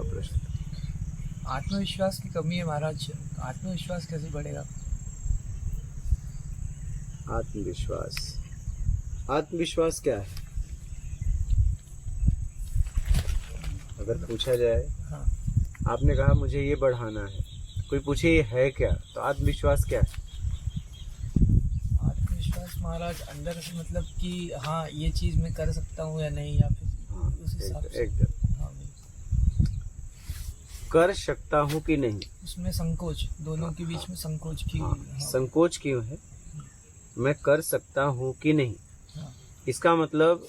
आपका प्रश्न। आत्मविश्वास की कमी है महाराज, आत्मविश्वास कैसे बढ़ेगा? आत्मविश्वास, आत्मविश्वास क्या है अगर पूछा जाए? हाँ, आपने कहा मुझे ये बढ़ाना है, कोई पूछे ये है क्या, तो आत्मविश्वास क्या है? आत्मविश्वास महाराज अंदर से मतलब कि हाँ ये चीज मैं कर सकता हूँ या नहीं, या फिर हाँ, उस हिसाब से। एकदम हाँ भाई, कर सकता हूँ कि नहीं, उसमें संकोच, दोनों के बीच में संकोच की। हाँ, हाँ, संकोच क्यों है? मैं कर सकता हूँ कि नहीं, हाँ, इसका मतलब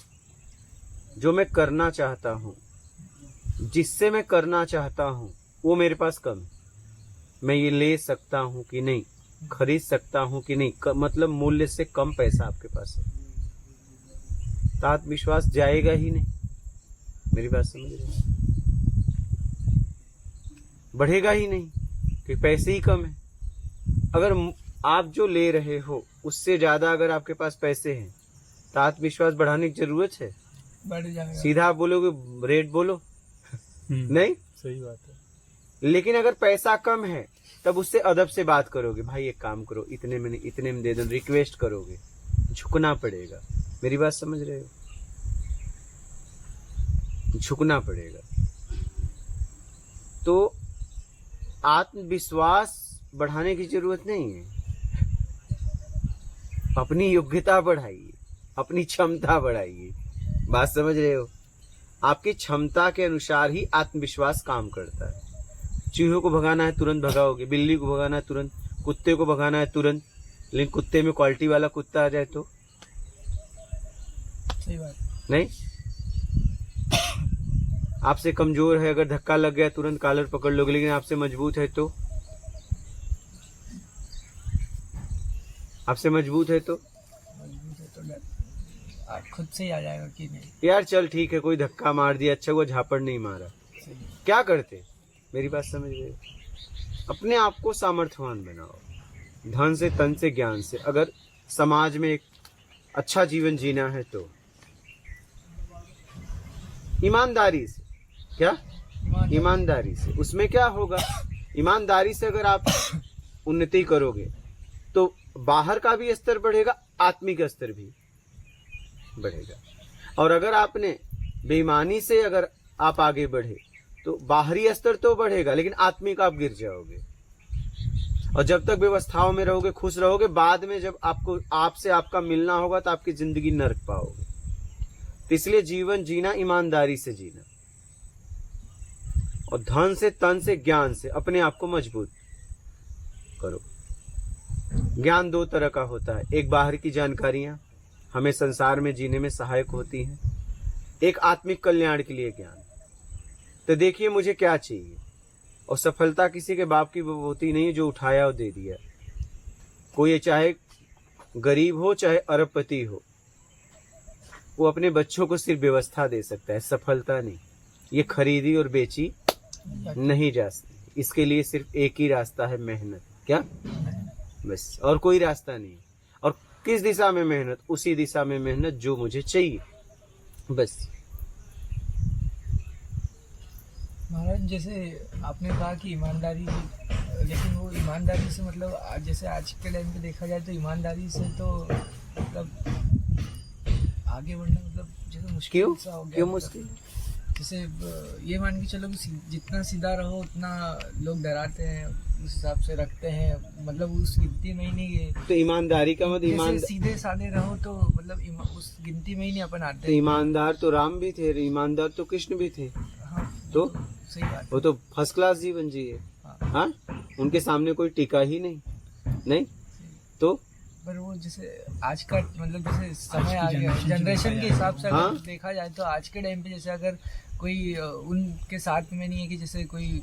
जो मैं करना चाहता हूँ, जिससे मैं करना चाहता हूँ वो मेरे पास कम है। मैं ये ले सकता हूँ कि नहीं, खरीद सकता हूँ कि नहीं, मतलब मूल्य से कम पैसा आपके पास है, तो आत्मविश्वास जाएगा ही नहीं। मेरी बात समझ रहे हैं? बढ़ेगा ही नहीं कि पैसे ही कम है। अगर आप जो ले रहे हो उससे ज्यादा अगर आपके पास पैसे हैं तो आत्मविश्वास बढ़ाने की जरूरत है? बढ़ जाएगा। सीधा आप बोलोगे रेट बोलो, नहीं, सही बात है। लेकिन अगर पैसा कम है तब उससे अदब से बात करोगे, भाई एक काम करो इतने में दे दो, रिक्वेस्ट करोगे, झुकना पड़ेगा। मेरी बात समझ रहे हो? झुकना पड़ेगा। तो आत्मविश्वास बढ़ाने की जरूरत नहीं है, अपनी योग्यता बढ़ाइए, अपनी क्षमता बढ़ाइए। बात समझ रहे हो? आपकी क्षमता के अनुसार ही आत्मविश्वास काम करता है। चूहों को भगाना है तुरंत भगाओगे, बिल्ली को भगाना है तुरंत, कुत्ते को भगाना है तुरंत, लेकिन कुत्ते में क्वालिटी वाला कुत्ता आ जाए तो सही बात नहीं। आपसे कमजोर है, अगर धक्का लग गया तुरंत कॉलर पकड़ लोगे, लेकिन आपसे मजबूत है तो, आपसे मजबूत है तो आप खुद से ही आ जाएगा कि नहीं। यार चल ठीक है, कोई धक्का मार दिया, अच्छा वो झापड़ नहीं मारा, क्या करते? मेरी बात समझ रहे हो? अपने आप को सामर्थ्यवान बनाओ, धन से, तन से, ज्ञान से। अगर समाज में एक अच्छा जीवन जीना है तो ईमानदारी से। क्या? ईमानदारी से। उसमें क्या होगा, ईमानदारी से अगर आप उन्नति करोगे तो बाहर का भी स्तर बढ़ेगा, आत्मिक स्तर भी बढ़ेगा। और अगर आपने बेईमानी से अगर आप आगे बढ़े तो बाहरी स्तर तो बढ़ेगा, लेकिन आत्मिक आप गिर जाओगे। और जब तक व्यवस्थाओं में रहोगे, खुश रहोगे, बाद में जब आपको आपसे आपका मिलना होगा तो आपकी जिंदगी नर्क पाओगे। तो इसलिए जीवन जीना ईमानदारी से जीना, और धन से, तन से, ज्ञान से अपने आप को मजबूत करो। ज्ञान दो तरह का होता है, एक बाहर की जानकारियां हमें संसार में जीने में सहायक होती हैं, एक आत्मिक कल्याण के लिए ज्ञान। तो देखिए मुझे क्या चाहिए, और सफलता किसी के बाप की होती नहीं है जो उठाया और दे दिया। कोई चाहे गरीब हो चाहे अरबपति हो, वो अपने बच्चों को सिर्फ व्यवस्था दे सकता है, सफलता नहीं। ये खरीदी और बेची नहीं जा सकती। इसके लिए सिर्फ एक ही रास्ता है, मेहनत। क्या? बस, और कोई रास्ता नहीं। और किस दिशा में मेहनत? उसी दिशा में मेहनत जो मुझे चाहिए, बस। महाराज जैसे आपने कहा कि ईमानदारी, लेकिन वो ईमानदारी से मतलब जैसे आज के टाइम पे देखा जाए तो ईमानदारी से तो मतलब आगे बढ़ना मतलब जैसे मुश्किल सा हो गया। क्यों मुश्किल? जैसे ये मान के चलो कि जितना सीधा रहो उतना लोग डराते हैं, उस हिसाब से रखते हैं, मतलब उस गिनती में ही नहीं है। तो ईमानदारी का मतलब जैसे सीधे साधे रहो तो मतलब उस गिनती में ही नहीं अपन आते। तो ईमानदार तो राम भी थे, ईमानदार तो कृष्ण भी थे। हाँ, तो सही बात, वो तो फर्स्ट क्लास जीवन जिए। हाँ, उनके सामने कोई टिका ही नहीं तो। पर वो जैसे आज का मतलब जैसे समय आ गया, जनरेशन के हिसाब से अगर देखा जाए तो आज के टाइम पे जैसे अगर कोई उनके साथ में नहीं है कि जैसे कोई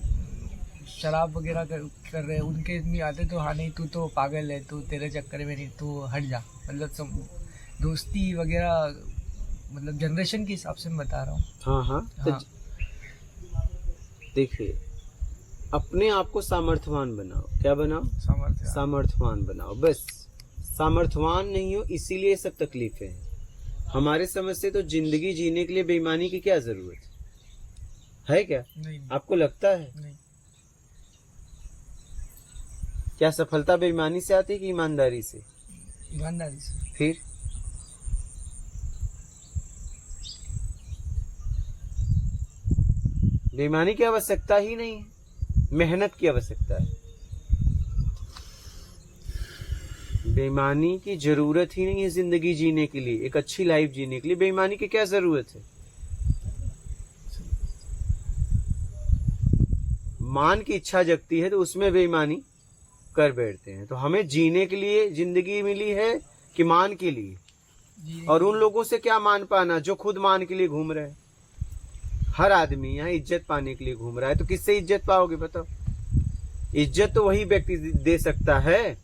शराब वगैरह कर रहे हैं, उनके में आते तो हाँ नहीं तू तो पागल है, तू तेरे चक्कर में नहीं, तू हट जा, मतलब दोस्ती वगैरह, मतलब जनरेशन के हिसाब से मैं बता रहा हूँ। हाँ। देखिए, अपने आप को सामर्थ्यवान बनाओ। क्या बनाओ? सामर्थ्यवान बनाओ, बस। सामर्थ्यवान नहीं हो इसीलिए सब तकलीफें हैं। हमारे समझ से तो जिंदगी जीने के लिए बेईमानी की क्या जरूरत है क्या? नहीं आपको लगता है? नहीं। क्या सफलता बेईमानी से आती है कि ईमानदारी से? ईमानदारी से। फिर बेईमानी की आवश्यकता ही नहीं है, मेहनत की आवश्यकता है। बेईमानी की जरूरत ही नहीं है जिंदगी जीने के लिए, एक अच्छी लाइफ जीने के लिए बेईमानी की क्या जरूरत है? मान की इच्छा जगती है तो उसमें बेईमानी कर बैठते हैं। तो हमें जीने के लिए जिंदगी मिली है कि मान के लिए? और उन लोगों से क्या मान पाना जो खुद मान के लिए घूम रहे हैं। हर आदमी यहाँ इज्जत पाने के लिए घूम रहा है, तो किससे इज्जत पाओगे बताओ? इज्जत तो वही व्यक्ति दे सकता है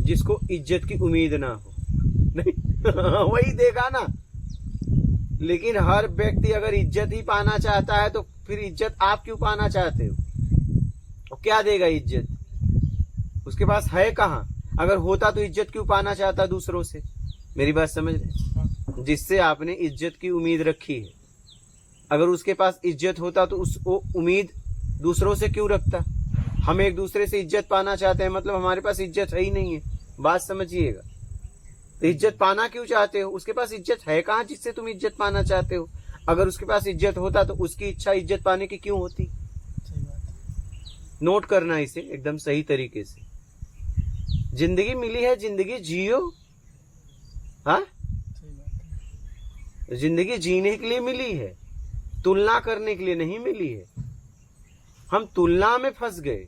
जिसको इज्जत की उम्मीद ना हो। नहीं वही देगा ना। लेकिन हर व्यक्ति अगर इज्जत ही पाना चाहता है तो फिर इज्जत आप क्यों पाना चाहते हो? और क्या देगा इज्जत? उसके पास है कहाँ? अगर होता तो इज्जत क्यों पाना चाहता दूसरों से? मेरी बात समझ रहे? जिससे आपने इज्जत की उम्मीद रखी है, अगर उसके पास इज्जत होता तो उस उम्मीद दूसरों से क्यों रखता? हम एक दूसरे से इज्जत पाना चाहते हैं, मतलब हमारे पास इज्जत है ही नहीं है। बात समझिएगा। तो इज्जत पाना क्यों चाहते हो? उसके पास इज्जत है कहाँ जिससे तुम इज्जत पाना चाहते हो? अगर उसके पास इज्जत होता तो उसकी इच्छा इज्जत पाने की क्यों होती? सही बात है। नोट करना इसे एकदम सही तरीके से। जिंदगी मिली है, जिंदगी जियो। हाँ, सही बात है। जिंदगी जीने के लिए मिली है, तुलना करने के लिए नहीं मिली है। हम तुलना में फंस गए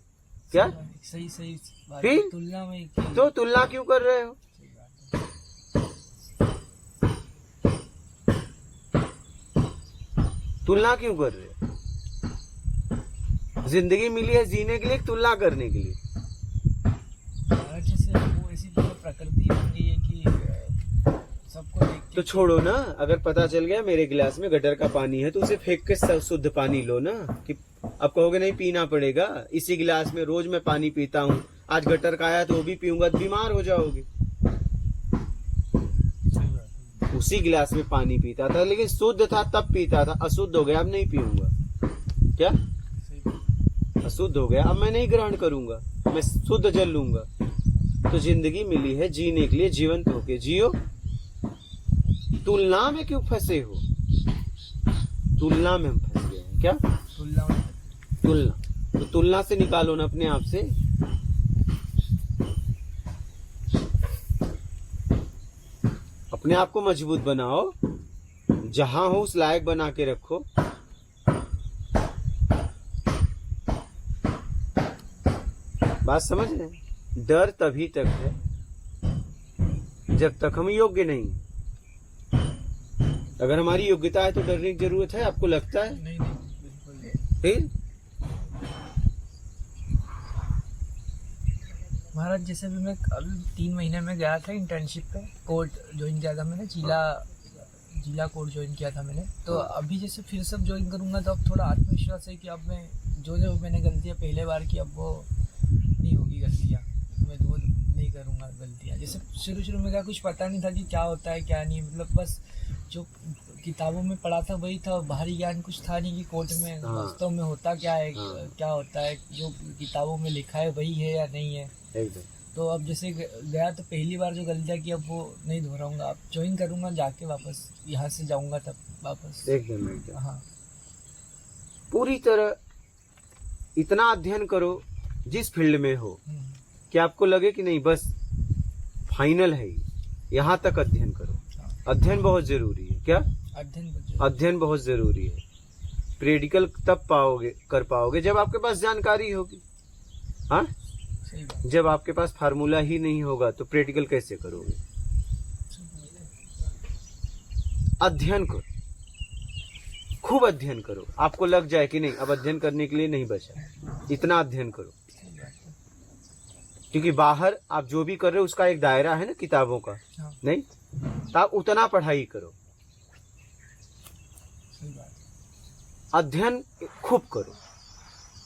क्या? सही सही बात फिर? है। तुलना में तो तुलना क्यों कर रहे हो? सही बात है। तुलना क्यों कर रहे हो? जिंदगी मिली है जीने के लिए, तुलना करने के लिए? जैसे वो ऐसी प्रकृति बन गई है कि सबको देख के तो छोड़ो ना। अगर पता चल गया मेरे गिलास में गटर का पानी है तो उसे फेंक के शुद्ध पानी लो ना। कि अब कहोगे नहीं पीना पड़ेगा, इसी गिलास में रोज मैं पानी पीता हूँ, आज गटर का आया तो वो भी पीऊंगा, बीमार हो जाओगे। उसी गिलास में पानी पीता था लेकिन शुद्ध था तब पीता था, अशुद्ध हो गया अब नहीं पीऊंगा। क्या? अशुद्ध हो गया अब मैं नहीं ग्रहण करूंगा, मैं शुद्ध जल लूंगा। तो जिंदगी मिली है जीने के लिए, जीवंत होके जियो। तुलना में क्यों फंसे हो? तुलना में हम फंस गए हैं। क्या? तुलना में। तुलना। तो तुलना से निकालो ना अपने आप से। अपने आप को मजबूत बनाओ, जहां हो उस लायक बना के रखो। बात समझ रहे हैं? डर तभी तक है जब तक हम योग्य नहीं। अगर हमारी योग्यता है तो डरने की जरूरत है? आपको लगता है? नहीं बिल्कुल नहीं। फिर महाराज जैसे भी मैं अभी 3 महीने में गया था इंटर्नशिप पे, कोर्ट ज्वाइन किया था मैंने, जिला कोर्ट ज्वाइन किया था मैंने। तो अभी जैसे फिर सब ज्वाइन करूंगा तो अब थोड़ा आत्मविश्वास है कि अब मैं जो मैंने गलतियाँ पहले बार की अब वो नहीं होगी गलतियाँ, मैं वो नहीं करूँगा गलतियाँ। जैसे शुरू में क्या कुछ पता नहीं था कि क्या होता है क्या नहीं, मतलब बस जो किताबों में पढ़ा था वही था, बाहरी ज्ञान कुछ था नहीं कि कोर्ट में वास्तव में होता क्या है, क्या होता है, जो किताबों में लिखा है वही है या नहीं है। तो अब जैसे गया तो पहली बार जो गलतियाँ की अब वो नहीं दोहराऊंगा, अब ज्वाइन करूंगा जाके वापस यहाँ से जाऊंगा तब वापस एकदम। हाँ, पूरी तरह इतना अध्ययन करो जिस फील्ड में हो कि आपको लगे कि नहीं बस फाइनल है, यहाँ तक अध्ययन करो। अध्ययन बहुत जरूरी है। क्या? अध्ययन बहुत जरूरी है। प्रैक्टिकल तब कर पाओगे जब आपके पास जानकारी होगी। हाँ, जब आपके पास फार्मूला ही नहीं होगा तो प्रैक्टिकल कैसे करोगे? अध्ययन करो, खूब अध्ययन करो। आपको लग जाए कि नहीं अब अध्ययन करने के लिए नहीं बचा, इतना अध्ययन करो। क्योंकि बाहर आप जो भी कर रहे हो उसका एक दायरा है ना किताबों का। नहीं तो आप उतना पढ़ाई करो, अध्ययन खूब करो,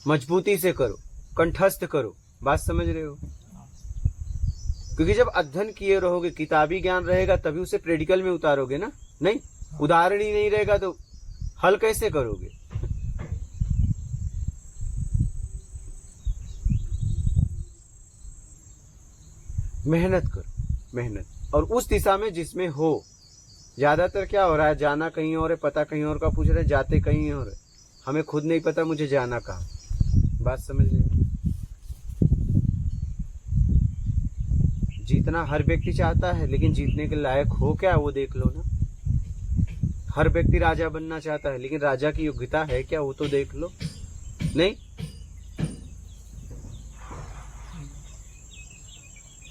मजबूती से करो, कंठस्थ करो। बात समझ रहे हो? क्योंकि जब अध्ययन किए रहोगे, किताबी ज्ञान रहेगा तभी उसे प्रैक्टिकल में उतारोगे ना। नहीं, उदाहरण ही नहीं रहेगा तो हल कैसे करोगे? मेहनत करो, मेहनत, और उस दिशा में जिसमें हो। ज्यादातर क्या हो रहा है, जाना कहीं और है, पता कहीं और का पूछ रहे, जाते कहीं और है। हमें खुद नहीं पता मुझे जाना कहाँ। बात समझ लीजिए। जीतना हर व्यक्ति चाहता है, लेकिन जीतने के लायक हो क्या वो देख लो ना। हर व्यक्ति राजा बनना चाहता है, लेकिन राजा की योग्यता है क्या वो तो देख लो। नहीं,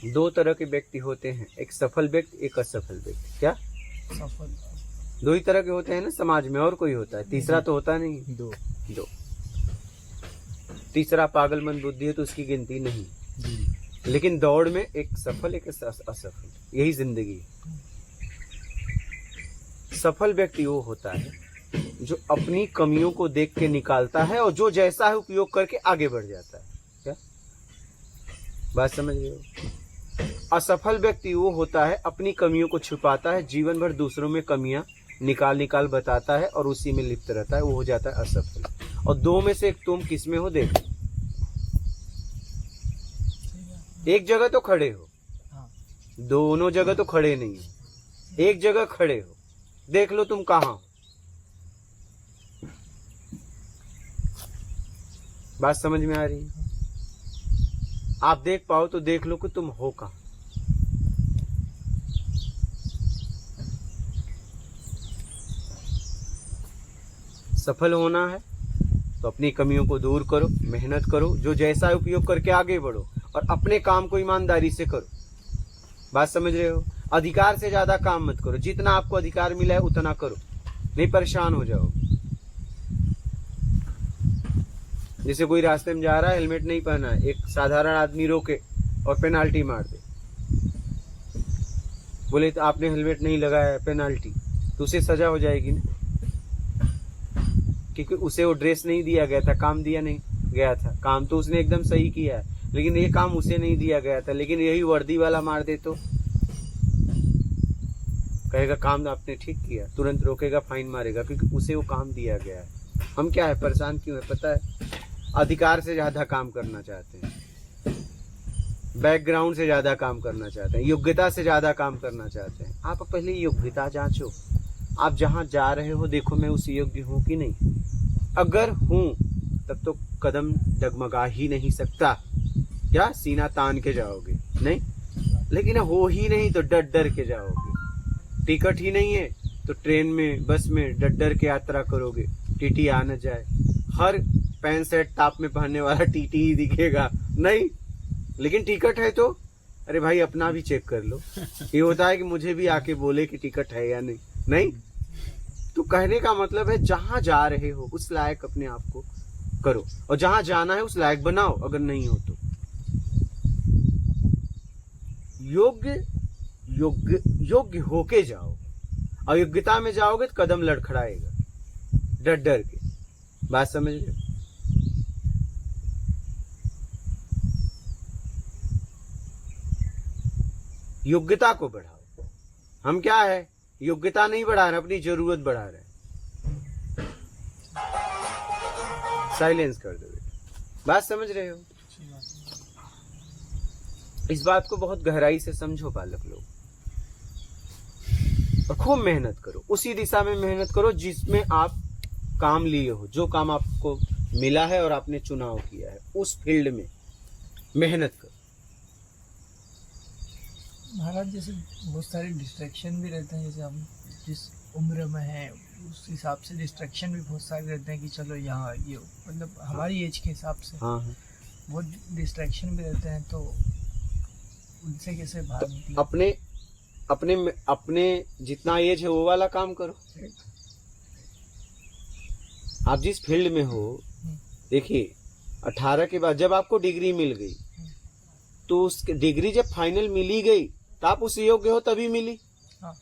दो तरह के व्यक्ति होते हैं, एक सफल व्यक्ति, एक असफल व्यक्ति। क्या सफल? दो ही तरह के होते हैं ना समाज में, और कोई होता है? तीसरा तो होता नहीं। दो। तीसरा पागल मन बुद्धि है तो उसकी गिनती नहीं। लेकिन दौड़ में एक सफल, एक असफल, यही जिंदगी है। सफल व्यक्ति वो होता है जो अपनी कमियों को देख के निकालता है और जो जैसा है उपयोग करके आगे बढ़ जाता है। क्या बात समझ रहे हो? असफल व्यक्ति वो होता है अपनी कमियों को छुपाता है, जीवन भर दूसरों में कमियां निकाल बताता है और उसी में लिप्त रहता है, वो हो जाता है असफल। और दो में से एक तुम किस में हो देखो। एक जगह तो खड़े हो, दोनों जगह तो खड़े नहीं हो, एक जगह खड़े हो, देख लो तुम कहां हो। बात समझ में आ रही है? आप देख पाओ तो देख लो कि तुम हो कहां। सफल होना है तो अपनी कमियों को दूर करो, मेहनत करो, जो जैसा उपयोग करके आगे बढ़ो और अपने काम को ईमानदारी से करो। बात समझ रहे हो? अधिकार से ज्यादा काम मत करो, जितना आपको अधिकार मिला है उतना करो, नहीं परेशान हो जाओगे। जैसे कोई रास्ते में जा रहा है, हेलमेट नहीं पहना है, एक साधारण आदमी रोके और पेनाल्टी मार दे, बोले तो आपने हेलमेट नहीं लगाया, पेनाल्टी, तो उसे सजा हो जाएगी ना, क्योंकि उसे वो ड्रेस नहीं दिया गया था, काम दिया नहीं गया था। काम तो उसने एकदम सही किया है, लेकिन ये काम उसे नहीं दिया गया था। लेकिन यही वर्दी वाला मार दे तो कहेगा काम आपने ठीक किया, तुरंत रोकेगा, फाइन मारेगा, क्योंकि उसे वो काम दिया गया है। हम क्या है, परेशान क्यों है पता है? अधिकार से ज्यादा काम करना चाहते हैं, बैकग्राउंड से ज्यादा काम करना चाहते हैं, योग्यता से ज्यादा काम करना चाहते हैं। आप पहले योग्यता जांचो, आप जहां जा रहे हो देखो मैं उस योग्य हूं कि नहीं। अगर हूं तब तो कदम डगमगा ही नहीं सकता, क्या सीना तान के जाओगे? नहीं, लेकिन हो ही नहीं तो डर डर के जाओगे। टिकट ही नहीं है तो ट्रेन में, बस में डर डर के यात्रा करोगे, टीटी आ न जाए। हर पैंट शर्ट टॉप में पहनने वाला टीटी ही दिखेगा, नहीं, लेकिन टिकट है तो अरे भाई अपना भी चेक कर लो। ये होता है कि मुझे भी आके बोले कि टिकट है या नहीं। नहीं, तो कहने का मतलब है जहां जा रहे हो उस लायक अपने आप को करो, और जहां जाना है उस लायक बनाओ, अगर नहीं हो तो। योग्य होके जाओ, अयोग्यता में जाओगे तो कदम लड़खड़ाएगा डर डर के। बात समझ रहे हो? योग्यता को बढ़ाओ। हम क्या है, योग्यता नहीं बढ़ा रहे, अपनी जरूरत बढ़ा रहे। साइलेंस कर दो बेटा। बात समझ रहे हो? इस बात को बहुत गहराई से समझो बालक लोग, और खूब मेहनत करो, उसी दिशा में मेहनत करो जिसमें आप काम लिए हो, जो काम आपको मिला है और आपने चुनाव किया है, उस फील्ड में मेहनत करो। महाराज जैसे बहुत सारे डिस्ट्रैक्शन भी रहते हैं, जैसे हम जिस उम्र में हैं उस हिसाब से डिस्ट्रैक्शन भी बहुत सारे रहते हैं कि चलो यहाँ ये मतलब हमारी एज के हिसाब से हाँ, बहुत डिस्ट्रैक्शन भी रहते हैं, तो उनसे कैसे बाहर निकलें? अपने जितना एज है वो वाला काम करो। आप जिस फील्ड में हो, देखिए 18 के बाद जब आपको डिग्री मिल गई, तो उस डिग्री जब फाइनल मिली गई तो आप उस योग्य हो तभी मिली। हाँ।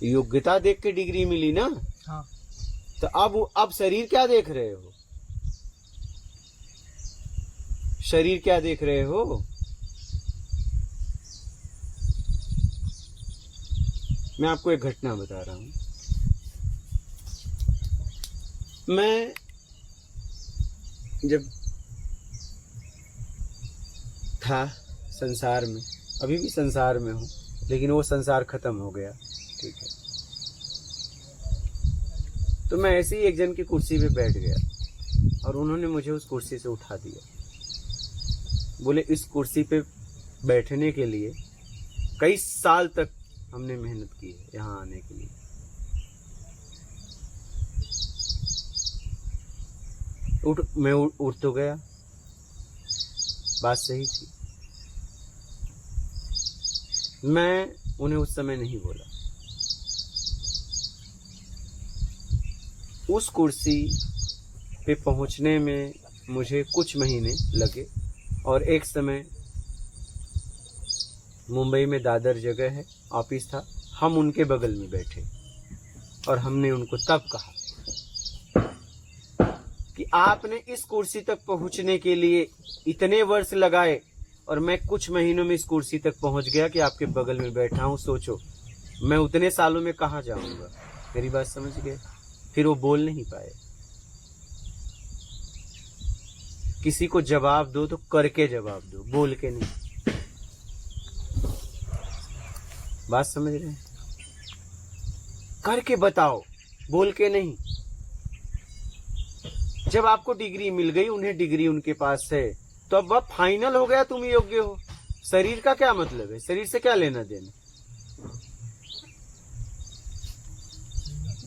योग्यता देख के डिग्री मिली ना। हाँ। तो अब शरीर क्या देख रहे हो? शरीर क्या देख रहे हो? मैं आपको एक घटना बता रहा हूं। मैं जब था संसार में, अभी भी संसार में हूँ, लेकिन वो संसार खत्म हो गया। ठीक है, तो मैं ऐसे ही एक जन की कुर्सी पे बैठ गया और उन्होंने मुझे उस कुर्सी से उठा दिया। बोले इस कुर्सी पे बैठने के लिए कई साल तक हमने मेहनत की है यहाँ आने के लिए। मैं उठ तो गया, बात सही थी। मैं उन्हें उस समय नहीं बोला। उस कुर्सी पे पहुंचने में मुझे कुछ महीने लगे और एक समय मुंबई में दादर जगह है, ऑफिस था, हम उनके बगल में बैठे और हमने उनको तब कहा कि आपने इस कुर्सी तक पहुंचने के लिए इतने वर्ष लगाए और मैं कुछ महीनों में इस कुर्सी तक पहुंच गया कि आपके बगल में बैठा हूं। सोचो मैं उतने सालों में कहाँ जाऊंगा। मेरी बात समझ गए? फिर वो बोल नहीं पाए। किसी को जवाब दो तो करके जवाब दो, बोल के नहीं। बात समझ रहे हैं? करके बताओ, बोल के नहीं। जब आपको डिग्री मिल गई, उन्हें डिग्री उनके पास है, तो अब वह फाइनल हो गया, तुम योग्य हो। शरीर का क्या मतलब है? शरीर से क्या लेना देना?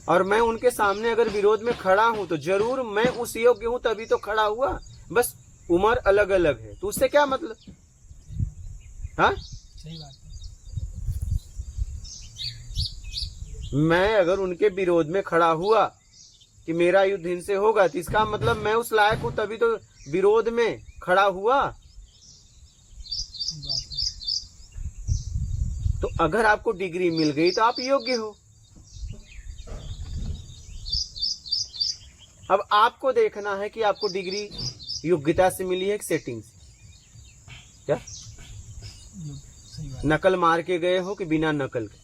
और मैं उनके सामने अगर विरोध में खड़ा हूं तो जरूर मैं उस योग्य हूं, तभी तो खड़ा हुआ। बस उम्र अलग अलग है, तो उससे क्या मतलब? हाँ, सही बात है। मैं अगर उनके विरोध में खड़ा हुआ कि मेरा युद्ध इनसे होगा, तो इसका मतलब मैं उस लायक हूं, तभी तो विरोध में खड़ा हुआ। तो अगर आपको डिग्री मिल गई तो आप योग्य हो। अब आपको देखना है कि आपको डिग्री योग्यता से मिली है कि सेटिंग से। क्या नकल मार के गए हो कि बिना नकल के?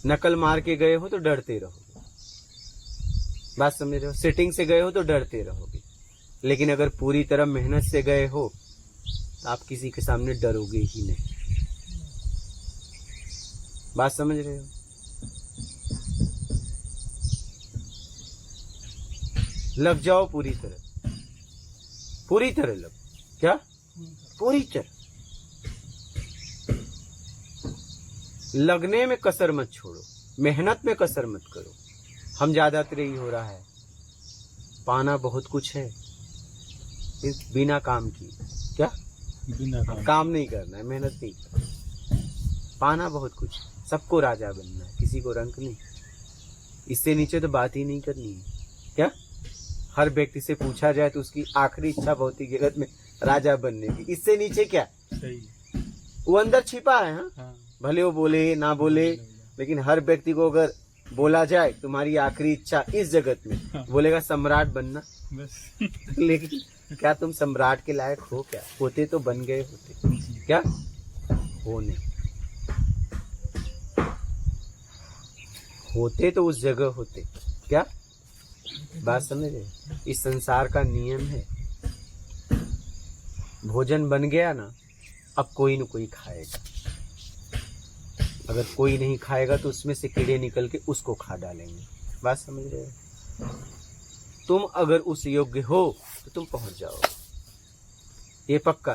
नकल मार के गए हो तो डरते रहोगे। बात समझ रहे हो? सेटिंग से गए हो तो डरते रहोगे, लेकिन अगर पूरी तरह मेहनत से गए हो तो आप किसी के सामने डरोगे ही नहीं। बात समझ रहे हो? लग जाओ पूरी तरह, पूरी तरह लग। क्या? पूरी तरह लगने में कसर मत छोड़ो, मेहनत में कसर मत करो। हम ज्यादातर यही हो रहा है, पाना बहुत कुछ है बिना काम की। क्या? बिना काम नहीं करना है, मेहनत नहीं करना। पाना बहुत कुछ, सबको राजा बनना है, किसी को रंक नहीं। इससे नीचे तो बात ही नहीं करनी है। क्या? हर व्यक्ति से पूछा जाए तो उसकी आखिरी इच्छा भौतिक जगत में राजा बनने की। इससे नीचे क्या? सही, वो अंदर छिपा है। हाँ? भले वो बोले ना बोले, लेकिन हर व्यक्ति को अगर बोला जाए तुम्हारी आखिरी इच्छा इस जगत में, बोलेगा सम्राट बनना। बस लेकिन क्या तुम सम्राट के लायक हो? क्या होते तो बन गए होते। क्या हो नहीं होते तो उस जगह होते। क्या बात समझ रहे? इस संसार का नियम है, भोजन बन गया ना, अब कोई न कोई खाएगा। अगर कोई नहीं खाएगा तो उसमें से कीड़े निकल के उसको खा डालेंगे। बात समझ रहे हो? तुम अगर उस योग्य हो तो तुम पहुंच जाओगे, ये पक्का।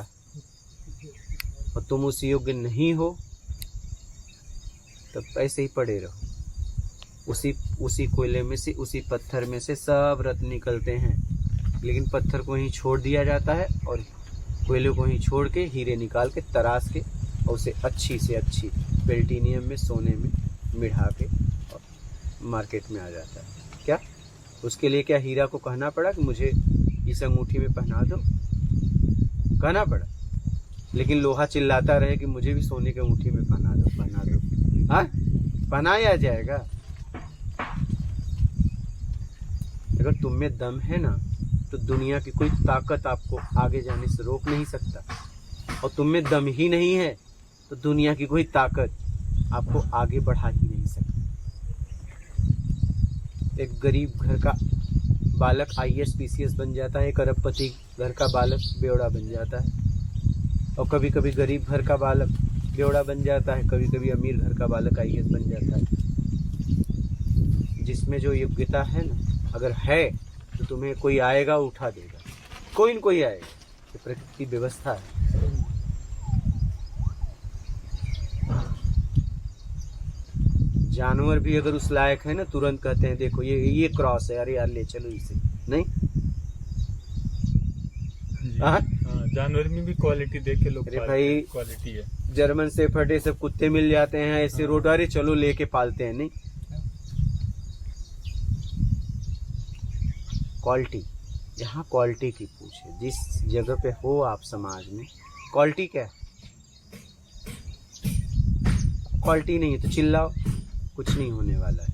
और तुम उस योग्य नहीं हो तब ऐसे ही पड़े रहो। उसी कोयले में से, उसी पत्थर में से सब रत्न निकलते हैं, लेकिन पत्थर को ही छोड़ दिया जाता है और कोयले को ही छोड़ के हीरे निकाल के तराश के और उसे अच्छी से अच्छी प्लेटिनियम में, सोने में मिढ़ा के और मार्केट में आ जाता है। क्या उसके लिए क्या हीरा को कहना पड़ा कि मुझे इस अंगूठी में पहना दो? कहना पड़ा, लेकिन लोहा चिल्लाता रहे कि मुझे भी सोने की अंगूठी में पहना दो, पहना दो। हाँ, पहनाया जाएगा। अगर तुम में दम है ना, तो दुनिया की कोई ताकत आपको आगे जाने से रोक नहीं सकता। और तुम में दम ही नहीं है तो दुनिया की कोई ताकत आपको आगे बढ़ा ही नहीं सकती। एक गरीब घर का बालक IAS PCS बन जाता है, एक अरबपति घर का बालक बेवड़ा बन जाता है, और कभी कभी गरीब घर का बालक बेवड़ा बन जाता है, कभी कभी अमीर घर का बालक IAS बन जाता है। जिसमें जो योग्यता है ना, अगर है तो तुम्हें कोई आएगा उठा देगा, कोई न कोई आएगा। ये प्रकृति की व्यवस्था है। जानवर भी अगर उस लायक है ना, तुरंत कहते हैं देखो ये क्रॉस है, अरे यार ले चलो इसे, नहीं? हाँ? जानवर में भी क्वालिटी देख के लोग अरे भाई, क्वालिटी है। जर्मन शेफर्ड ये सब कुत्ते मिल जाते हैं ऐसे रोड, अरे चलो लेके पालते हैं, नहीं? क्वालिटी, यहाँ क्वालिटी की पूछ है। जिस जगह पे हो आप समाज में, क्वालिटी क्या है? क्वालिटी नहीं है तो चिल्लाओ, कुछ नहीं होने वाला है।